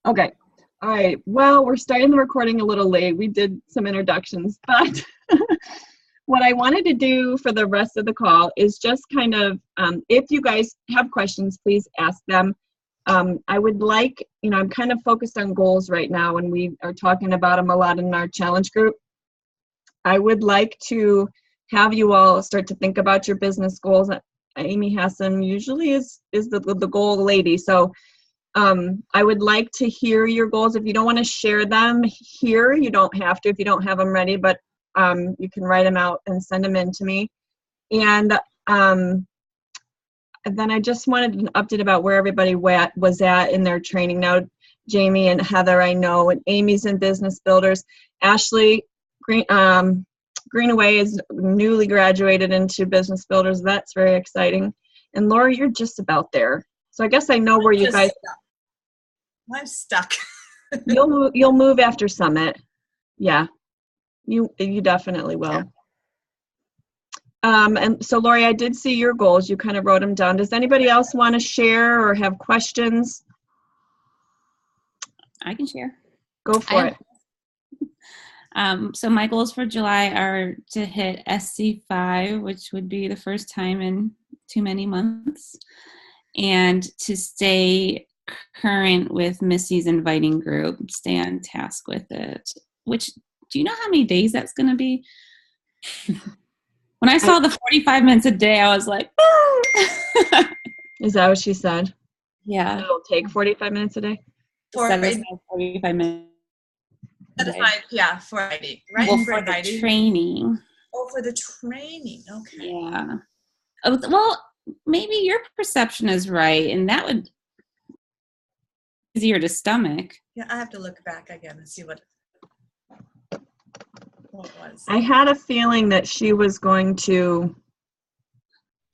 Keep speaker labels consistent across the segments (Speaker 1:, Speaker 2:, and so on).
Speaker 1: Okay. All right. Well, we're starting the recording a little late. We did some introductions, but what I wanted to do for the rest of the call is just kind of, if you guys have questions, please ask them. I would like, I'm kind of focused on goals right now, and we are talking about them a lot in our challenge group. I would like to have you all start to think about your business goals. Amy Hassan usually is the goal lady. So I would like to hear your goals. If you don't want to share them here, you don't have to if you don't have them ready, but you can write them out and send them in to me. And then I just wanted an update about where everybody was at in their training. Now, Jamie and Heather, I know, and Amy's in Business Builders. Ashley Greenaway is newly graduated into Business Builders. That's very exciting. And Laura, you're just about there. So I guess I know where you guys.
Speaker 2: I'm stuck.
Speaker 1: You'll move after Summit. Yeah, you definitely will. Yeah. And so Lori, I did see your goals. You kind of wrote them down. Does anybody else want to share or have questions?
Speaker 3: I can share.
Speaker 1: Go for it.
Speaker 3: So my goals for July are to hit SC5, which would be the first time in too many months, and to stay current with Missy's inviting group, stay on task with it. Which, do you know how many days that's going to be? When I saw the 45 minutes a day, I was like,
Speaker 1: Is that what she said?
Speaker 3: Yeah.
Speaker 1: It'll take 45 minutes a day?
Speaker 3: 45 minutes.
Speaker 2: Yeah, for ID, right?
Speaker 3: Well, for the training.
Speaker 2: Oh, for the training. Okay.
Speaker 3: Yeah. Well, maybe your perception is right, and that would be easier to stomach.
Speaker 2: Yeah, I have to look back again and see what it was.
Speaker 1: I had a feeling that she was going to,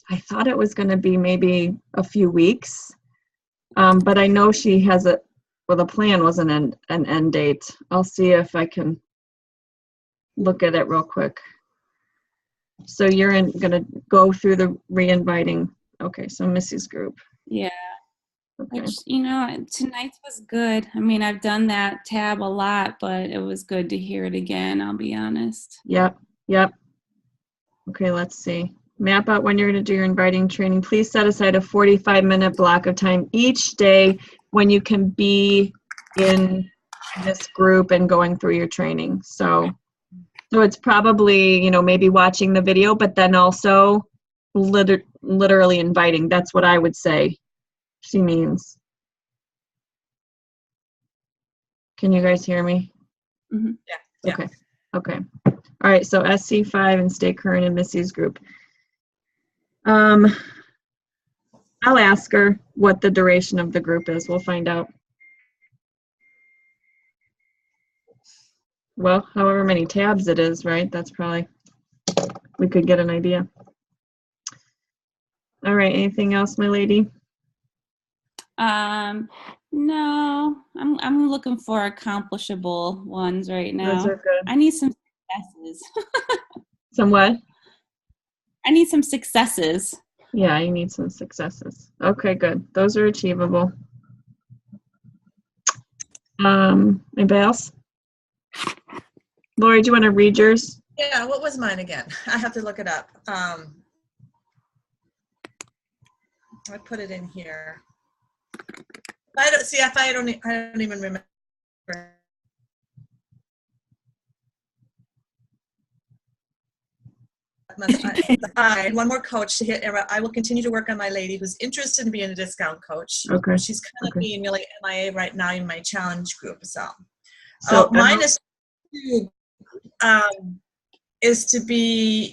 Speaker 1: I thought it was going to be maybe a few weeks, but I know she has the plan was an end date. I'll see if I can look at it real quick. So you're going to go through the re-inviting. Okay, so Missy's group.
Speaker 3: Yeah.
Speaker 1: Okay.
Speaker 3: Which, tonight's was good. I mean, I've done that tab a lot, but it was good to hear it again, I'll be honest.
Speaker 1: Yep. Okay, let's see. Map out when you're going to do your inviting training. Please set aside a 45-minute block of time each day when you can be in this group and going through your training. So it's probably, maybe watching the video, but then also literally inviting. That's what I would say she means. Can you guys hear me?
Speaker 3: Mm-hmm.
Speaker 2: Yeah.
Speaker 1: Okay. All right, so SC5 and stay current in Missy's group. I'll ask her what the duration of the group is. We'll find out. Well, however many tabs it is, right? That's probably, we could get an idea. All right, anything else, my lady?
Speaker 3: No, I'm looking for accomplishable ones right now.
Speaker 1: Those are good.
Speaker 3: I need some successes.
Speaker 1: Some what?
Speaker 3: I need some successes.
Speaker 1: Yeah, you need some successes. Okay, good. Those are achievable. Anybody else? Lori, do you want to read yours?
Speaker 2: Yeah, what was mine again? I have to look it up. I put it in here. I don't even remember. One more coach to hit. I will continue to work on my lady who's interested in being a discount coach.
Speaker 1: Okay.
Speaker 2: She's kind of being really MIA right now in my challenge group. So mine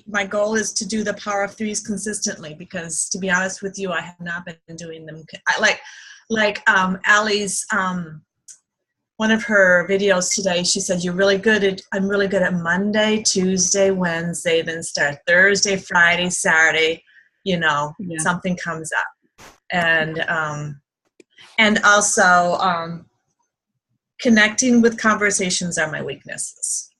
Speaker 2: my goal is to do the power of threes consistently, because to be honest with you, I have not been doing them. Like Allie's, one of her videos today, she said, I'm really good at Monday, Tuesday, Wednesday, then start Thursday, Friday, Saturday, something comes up. And also connecting with conversations are my weaknesses.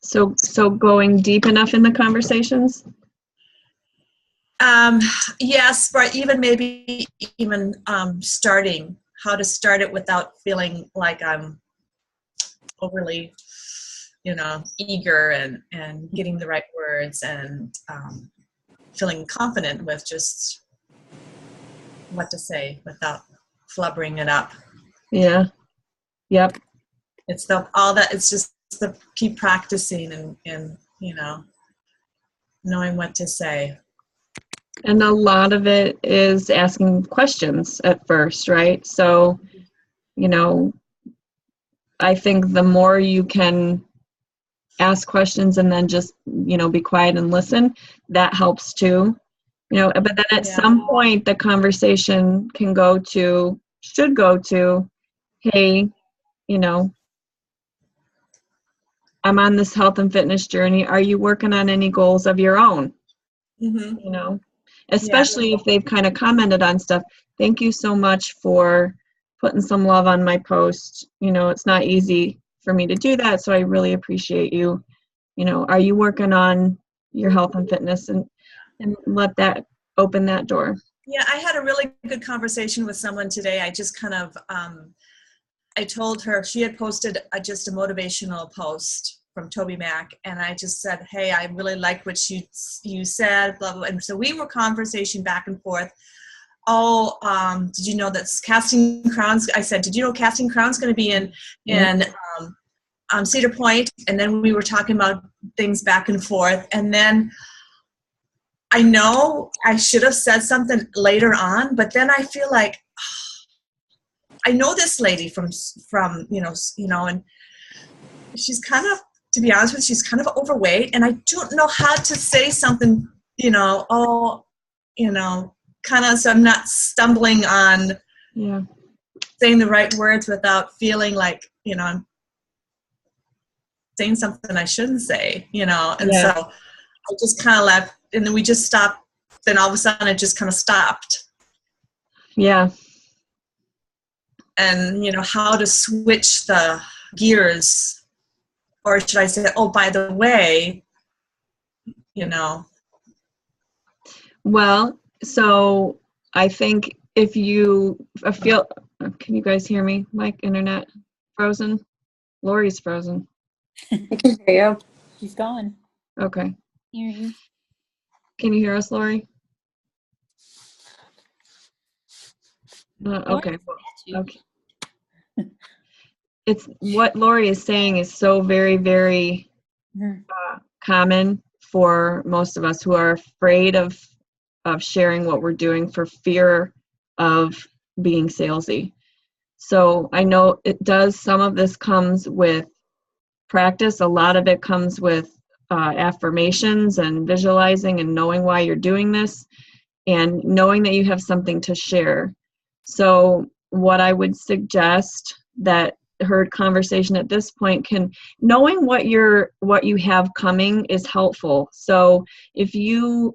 Speaker 1: So going deep enough in the conversations?
Speaker 2: Yes, but even starting how to start it without feeling like I'm overly, eager and getting the right words and feeling confident with just what to say without flubbering it up.
Speaker 1: Yeah. Yep.
Speaker 2: It's just the keep practicing and knowing what to say.
Speaker 1: And a lot of it is asking questions at first, right? So, I think the more you can ask questions and then just, be quiet and listen, that helps too. But then at some point the conversation should go to, hey, I'm on this health and fitness journey. Are you working on any goals of your own?
Speaker 2: Mm-hmm.
Speaker 1: Especially if they've kind of commented on stuff. Thank you so much for putting some love on my post. It's not easy for me to do that, so I really appreciate you. Are you working on your health and fitness, and let that open that door.
Speaker 2: Yeah, I had a really good conversation with someone today. I just kind of, I told her, she had posted just a motivational post from Toby Mac, and I just said, hey, I really like what you said, blah, blah, blah. And so we were conversation back and forth. Oh, did you know that Casting Crowns, I said, did you know Casting Crowns going to be in Cedar Point? And then we were talking about things back and forth. And then I know I should have said something later on, but then I feel like, I know this lady from and she's kind of, to be honest with you, she's kind of overweight, and I don't know how to say something, kind of, so I'm not stumbling on saying the right words without feeling like, I'm saying something I shouldn't say, and so I just kind of left, and then we just stopped. Then all of a sudden it just kind of stopped.
Speaker 1: Yeah.
Speaker 2: And, how to switch the gears, or should I say, oh, by the way,
Speaker 1: Well, so I think if you feel, can you guys hear me? My internet frozen? Lori's frozen.
Speaker 4: I can hear you. She's gone.
Speaker 1: Okay.
Speaker 3: Hear you.
Speaker 1: Can you hear us, Lori? Okay. Okay. It's what Lori is saying is so very, very common for most of us who are afraid of sharing what we're doing for fear of being salesy. So I know it does. Some of this comes with practice. A lot of it comes with affirmations and visualizing and knowing why you're doing this and knowing that you have something to share. So what I would suggest that her conversation at this point knowing what you have coming is helpful. So if you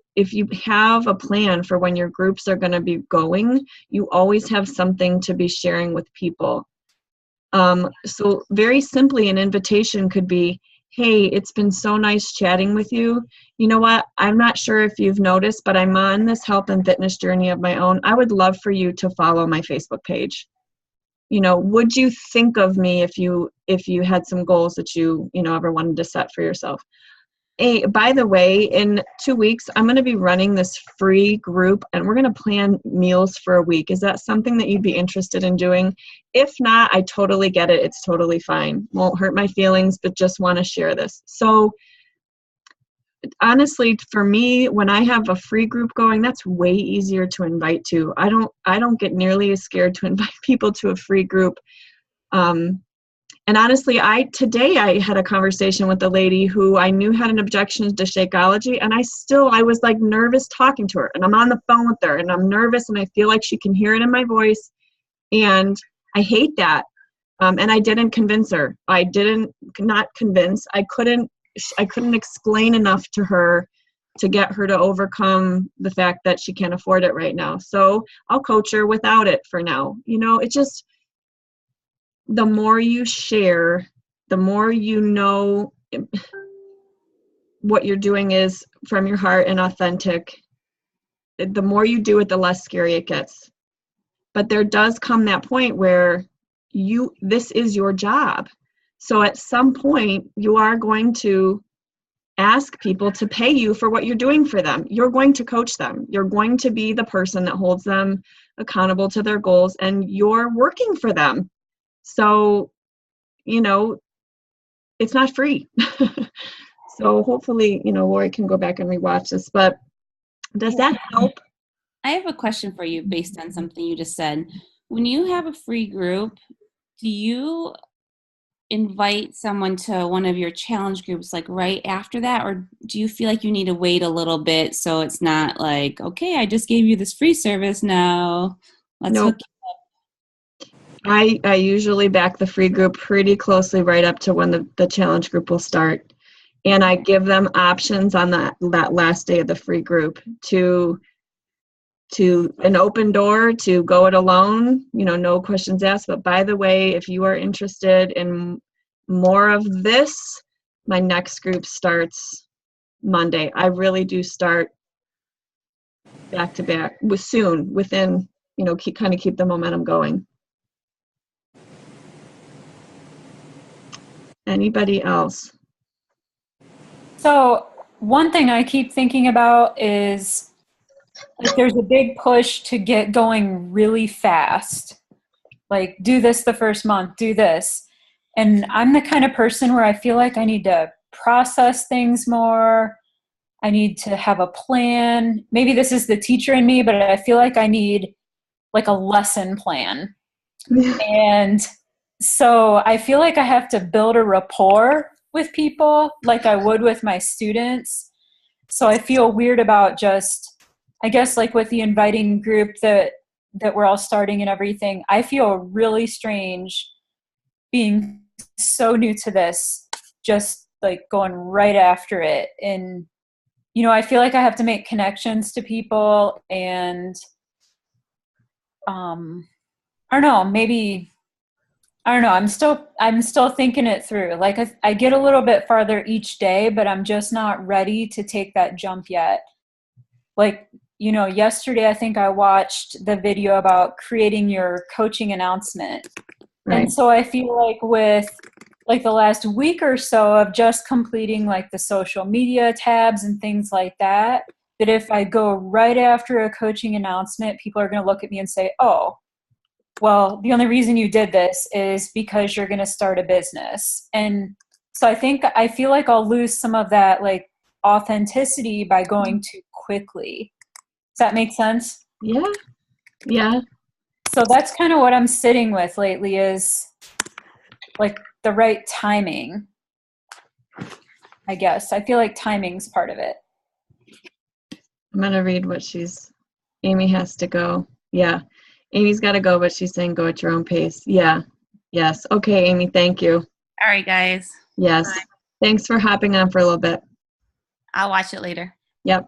Speaker 1: have a plan for when your groups are going to be going, you always have something to be sharing with people. So very simply, an invitation could be, hey, it's been so nice chatting with you. You know what? I'm not sure if you've noticed, but I'm on this health and fitness journey of my own. I would love for you to follow my Facebook page. Would you think of me if you had some goals that you ever wanted to set for yourself? Hey, by the way, in 2 weeks, I'm going to be running this free group, and we're going to plan meals for a week. Is that something that you'd be interested in doing? If not, I totally get it. It's totally fine. Won't hurt my feelings, but just want to share this. So honestly, for me, when I have a free group going, that's way easier to invite to. I don't get nearly as scared to invite people to a free group. And honestly, today I had a conversation with a lady who I knew had an objection to Shakeology, and I was like nervous talking to her, and I'm on the phone with her, and I'm nervous, and I feel like she can hear it in my voice, and I hate that. And I didn't convince her. I couldn't explain enough to her to get her to overcome the fact that she can't afford it right now. So I'll coach her without it for now. It's just, the more you share, the more you know what you're doing is from your heart and authentic. The more you do it, the less scary it gets. but there does come that point where this is your job. So at some point, you are going to ask people to pay you for what you're doing for them. You're going to coach them. You're going to be the person that holds them accountable to their goals, and you're working for them. So, it's not free. So hopefully, Lori can go back and rewatch this, but does that help?
Speaker 3: I have a question for you based on something you just said. When you have a free group, do you invite someone to one of your challenge groups like right after that, or do you feel like you need to wait a little bit so it's not like, okay, I just gave you this free service, now let's hook you up?
Speaker 1: I usually back the free group pretty closely right up to when the challenge group will start. And I give them options on that last day of the free group to an open door to go it alone, no questions asked. But by the way, if you are interested in more of this, my next group starts Monday. I really do start back to back within, keep the momentum going. Anybody else?
Speaker 4: So one thing I keep thinking about is like there's a big push to get going really fast. Like do this the first month, do this. And I'm the kind of person where I feel like I need to process things more. I need to have a plan. Maybe this is the teacher in me, but I feel like I need like a lesson plan. And so I feel like I have to build a rapport with people like I would with my students. So I feel weird about just, I guess like with the inviting group that we're all starting and everything, I feel really strange being so new to this, just like going right after it. And, I feel like I have to make connections to people and, I don't know, maybe, I don't know. I'm still thinking it through. Like I get a little bit farther each day, but I'm just not ready to take that jump yet. Like, yesterday I think I watched the video about creating your coaching announcement. Right. And so I feel like with like the last week or so of just completing like the social media tabs and things like that if I go right after a coaching announcement, people are going to look at me and say, oh, well, the only reason you did this is because you're going to start a business. And so I feel like I'll lose some of that like authenticity by going too quickly. Does that make sense?
Speaker 1: Yeah.
Speaker 4: So that's kind of what I'm sitting with lately is like the right timing, I guess. I feel like timing's part of it.
Speaker 1: I'm going to read Amy has to go. Yeah. Amy's got to go, but she's saying go at your own pace. Yeah. Yes. Okay, Amy, thank you.
Speaker 3: All right, guys.
Speaker 1: Yes. Bye. Thanks for hopping on for a little bit.
Speaker 3: I'll watch it later.
Speaker 1: Yep.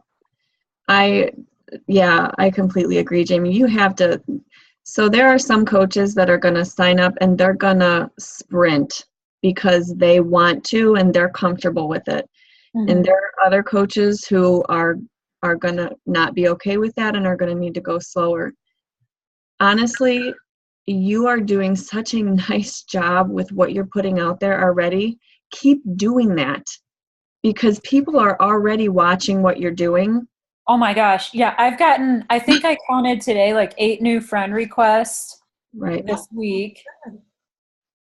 Speaker 1: I completely agree, Jamie. You have to. So there are some coaches that are going to sign up and they're going to sprint because they want to and they're comfortable with it. Mm-hmm. And there are other coaches who are going to not be okay with that and are going to need to go slower. Honestly, you are doing such a nice job with what you're putting out there already. Keep doing that because people are already watching what you're doing.
Speaker 4: Oh my gosh. Yeah, I think I counted today like 8 new friend requests this week.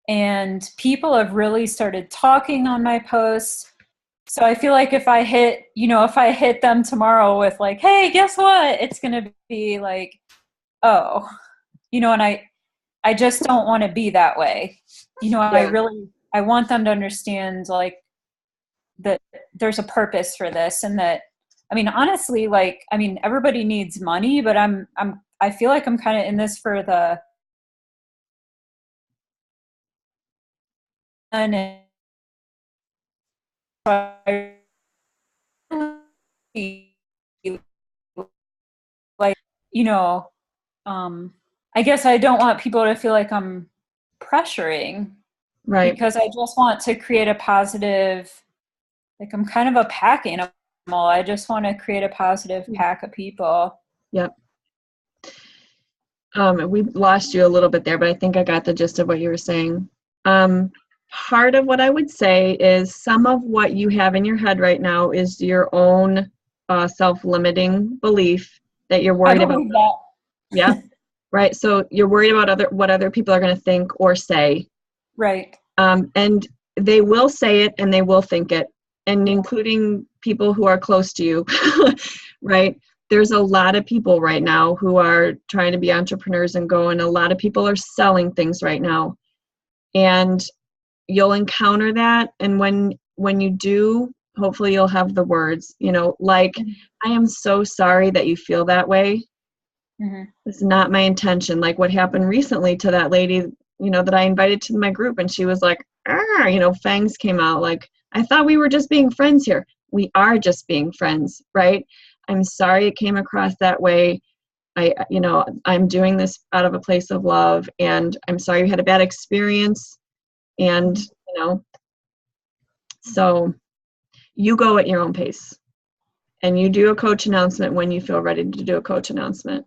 Speaker 4: And people have really started talking on my posts. So I feel like if I hit them tomorrow with like, hey, guess what? It's going to be like, oh, and I just don't want to be that way. I want them to understand like that there's a purpose for this and that, honestly, everybody needs money, but I feel like I'm kind of in this for the and I guess I don't want people to feel like I'm pressuring, right? Because I just want to create a positive, like I'm kind of a pack animal. I just want to create a positive pack of people.
Speaker 1: Yep. We lost you a little bit there, but I think I got the gist of what you were saying. Part of what I would say is some of what you have in your head right now is your own self-limiting belief that you're worried about.
Speaker 4: That.
Speaker 1: Yeah, right. So you're worried about what other people are going to think or say.
Speaker 4: Right.
Speaker 1: And they will say it and they will think it, and including people who are close to you, right? There's a lot of people right now who are trying to be entrepreneurs and go, and a lot of people are selling things right now. And you'll encounter that. And when you do, hopefully you'll have the words, like, I am so sorry that you feel that way.
Speaker 4: Mm-hmm.
Speaker 1: It's not my intention. Like what happened recently to that lady, that I invited to my group, and she was like, fangs came out. Like, I thought we were just being friends here. We are just being friends, right? I'm sorry it came across that way. I'm doing this out of a place of love, and I'm sorry you had a bad experience. And, so you go at your own pace, and you do a coach announcement when you feel ready to do a coach announcement.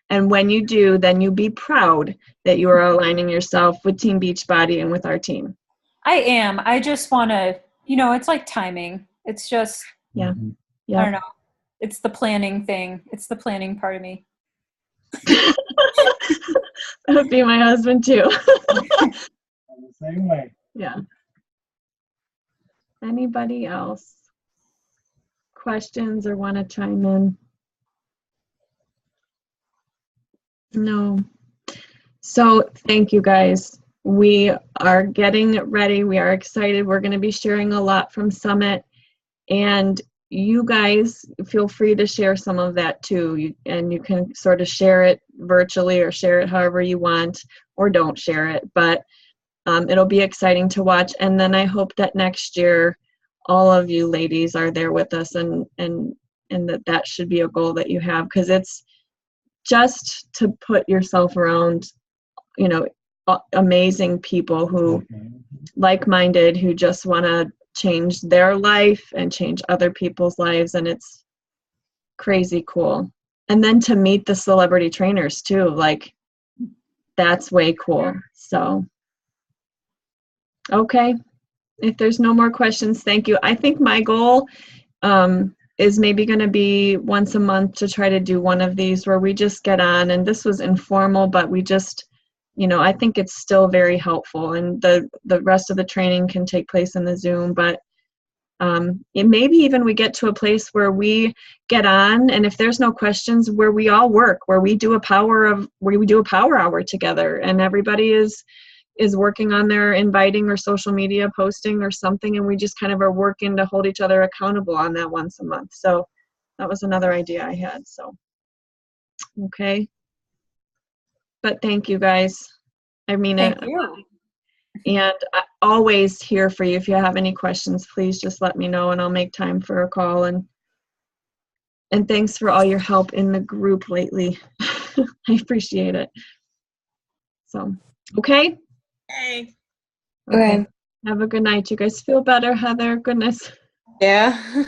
Speaker 1: And when you do, then you be proud that you are aligning yourself with Team Beachbody and with our team.
Speaker 4: I am. I just want to, it's like timing. It's just,
Speaker 1: yeah.
Speaker 4: I don't know. It's the planning thing. It's the planning part of me.
Speaker 1: That would be my husband too.
Speaker 5: The same way.
Speaker 1: Yeah. Anybody else? Questions or want to chime in? No. So thank you guys. We are getting ready. We are excited. We're going to be sharing a lot from Summit, and you guys feel free to share some of that too. And you can sort of share it virtually or share it however you want, or don't share it, but it'll be exciting to watch. And then I hope that next year all of you ladies are there with us, and that should be a goal that you have, because it's just to put yourself around, amazing people who like-minded, who just want to change their life and change other people's lives, and it's crazy cool. And then to meet the celebrity trainers too, like, that's way cool. So, okay. If there's no more questions, thank you. I think my goal is maybe going to be once a month to try to do one of these where we just get on, and this was informal, but we just, I think it's still very helpful, and the rest of the training can take place in the Zoom, but it maybe even we get to a place where we get on, and if there's no questions, where we all work, where we do a power hour together, and everybody is working on their inviting or social media posting or something, and we just kind of are working to hold each other accountable on that once a month. So that was another idea I had. So, okay. But thank you guys. I mean it.
Speaker 4: Thank you.
Speaker 1: And I'm always here for you. If you have any questions, please just let me know, and I'll make time for a call. And thanks for all your help in the group lately. I appreciate it. So, okay.
Speaker 2: Hey.
Speaker 6: Okay.
Speaker 1: Have a good night. You guys feel better, Heather? Goodness.
Speaker 6: Yeah.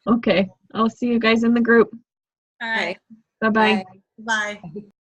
Speaker 1: Okay. I'll see you guys in the group.
Speaker 2: All right.
Speaker 1: Bye-bye.
Speaker 6: Bye.
Speaker 2: Bye.